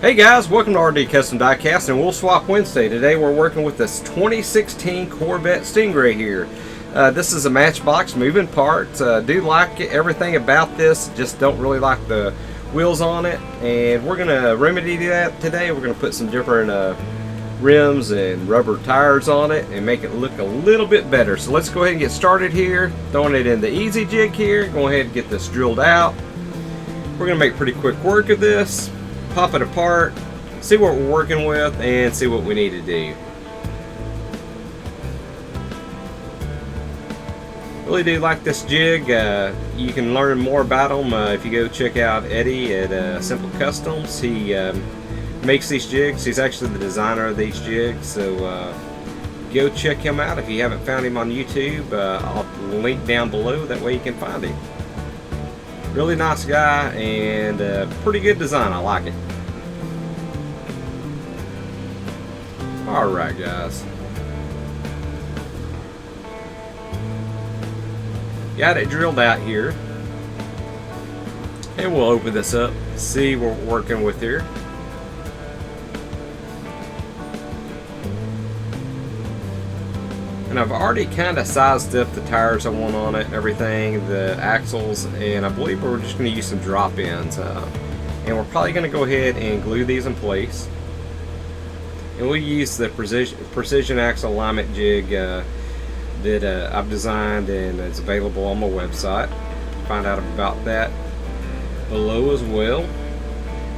Hey guys, welcome to RD Custom Diecast and We'll Swap Wednesday. Today we're working with this 2016 Corvette Stingray here. This is a Matchbox moving parts. Do like everything about this, just don't really like the wheels on it. And we're going to remedy that today. We're going to put some different rims and rubber tires on it and make it look a little bit better. So let's go ahead and get started here. Throwing it in the easy jig here. Go ahead and get this drilled out. We're going to make pretty quick work of this. Pop it apart, see what we're working with, and see what we need to do. Really do like this jig. You can learn more about them if you go check out Eddie at Simple Customs. He makes these jigs. He's actually the designer of these jigs, so go check him out if you haven't found him on YouTube. I'll link down below, that way you can find him. Really nice guy and pretty good design. I like it. Alright guys. Got it drilled out here. And we'll open this up, see what we're working with here. And I've already kind of sized up the tires I want on it, everything, the axles, and I believe we're just going to use some drop-ins. And we're probably going to go ahead and glue these in place. And we'll use the precision axle alignment jig that I've designed and it's available on my website. Find out about that below as well.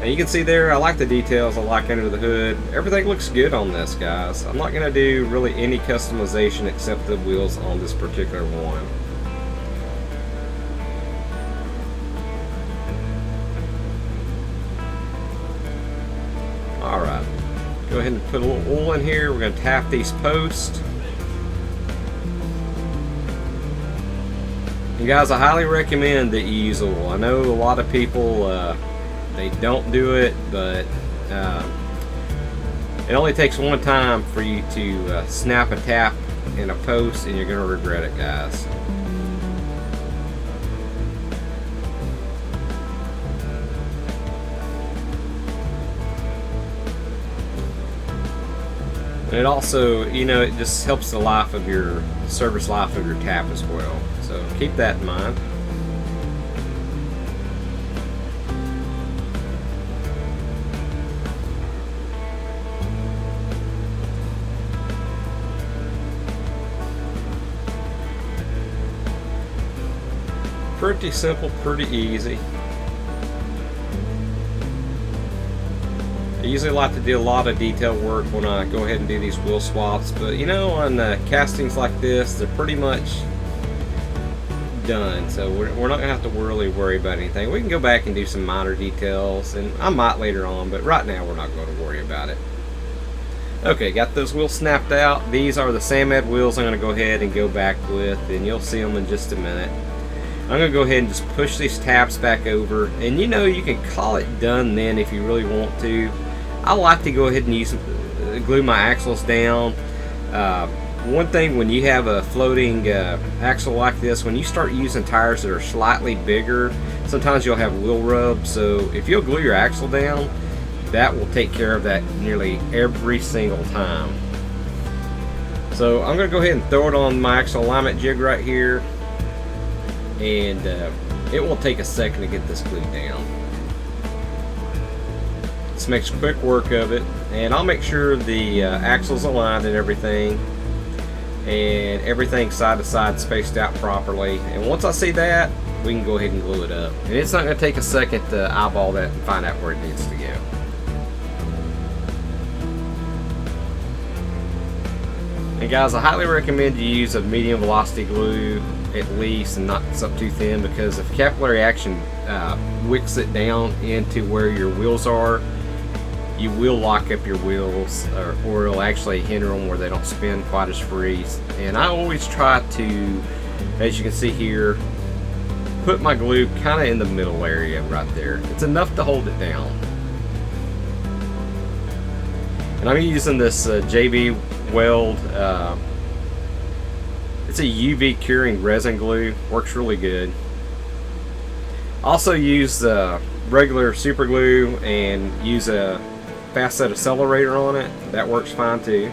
And you can see there, I like the details, I like under the hood. Everything looks good on this, guys. I'm not going to do really any customization except the wheels on this particular one. Alright, go ahead and put a little oil in here. We're going to tap these posts. And guys, I highly recommend that you use oil. I know a lot of people they don't do it, but it only takes one time for you to snap a tap in a post and you're going to regret it, guys. And it also, you know, it just helps the life of your service life of your tap as well. So keep that in mind. Pretty simple, pretty easy. I usually like to do a lot of detail work when I go ahead and do these wheel swaps, but you know, on castings like this, they're pretty much done, so we're not gonna have to really worry about anything. We can go back and do some minor details, and I might later on, but right now we're not going to worry about it. Okay, got those wheels snapped out. These are the Samad wheels I'm going to go ahead and go back with, and you'll see them in just a minute. I'm going to go ahead and just push these tabs back over, and you know, you can call it done then if you really want to. I like to go ahead and use glue my axles down. One thing, when you have a floating axle like this, when you start using tires that are slightly bigger, sometimes you'll have wheel rub. So if you'll glue your axle down, that will take care of that nearly every single time. So I'm going to go ahead and throw it on my axle alignment jig right here. And it will take a second to get this glued down. This makes quick work of it, and I'll make sure the axles aligned and everything side to side spaced out properly. And once I see that, we can go ahead and glue it up. And it's not going to take a second to eyeball that and find out where it needs to go. And guys, I highly recommend you use a medium velocity glue at least, and not something too thin, because if capillary action wicks it down into where your wheels are, you will lock up your wheels, or it'll actually hinder them where they don't spin quite as free. And I always try to, as you can see here, put my glue kind of in the middle area right there. It's enough to hold it down. And I'm using this JB Weld It's a UV curing resin glue, works really good. Also use regular super glue and use a fast set accelerator on it. That works fine too.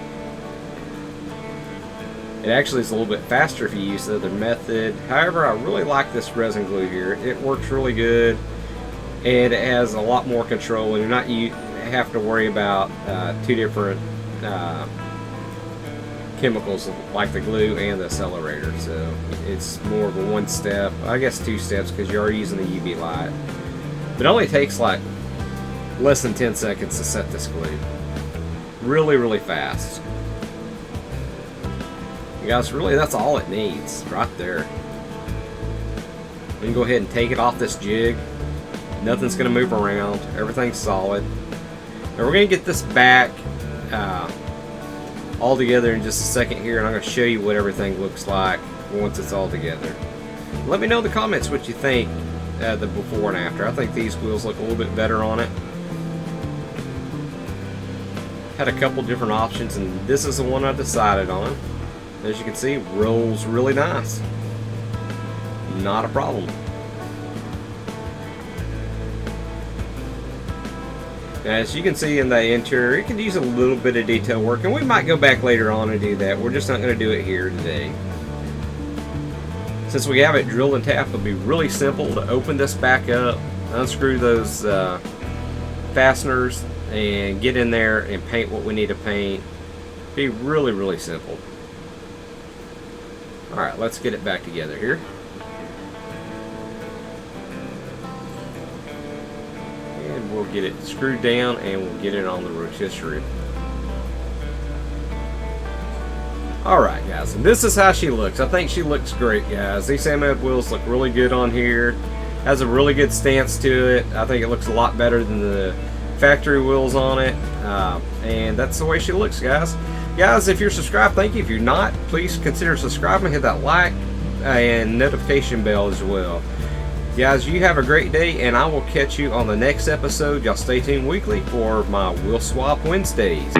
It actually is a little bit faster if you use the other method. However, I really like this resin glue here. It works really good, and it has a lot more control, and you're not have to worry about two different chemicals like the glue and the accelerator. So it's more of a one step, I guess 2 steps, because you're already using the UV light. But it only takes like less than 10 seconds to set this glue. Really, really fast. You guys, really, that's all it needs right there. We can go ahead and take it off this jig. Nothing's going to move around. Everything's solid. Now we're going to get this back all together in just a second here, and I'm going to show you what everything looks like once it's all together. Let me know in the comments what you think the before and after. I think these wheels look a little bit better on it. Had a couple different options, and this is the one I decided on. As you can see, rolls really nice. Not a problem. Now, as you can see in the interior, it could use a little bit of detail work, and we might go back later on and do that. We're just not going to do it here today. Since we have it drilled and tapped, it'll be really simple to open this back up, unscrew those fasteners, and get in there and paint what we need to paint. Be really, really simple. Alright, let's get it back together here. And we'll get it screwed down and we'll get it on the rotisserie. Alright guys, and this is how she looks. I think she looks great, guys. These Samad wheels look really good on here. Has a really good stance to it. I think it looks a lot better than the factory wheels on it. And that's the way she looks, guys. Guys, if you're subscribed, thank you. If you're not, please consider subscribing. Hit that like and notification bell as well. Guys, you have a great day, and I will catch you on the next episode. Y'all stay tuned weekly for my Wheel Swap Wednesdays.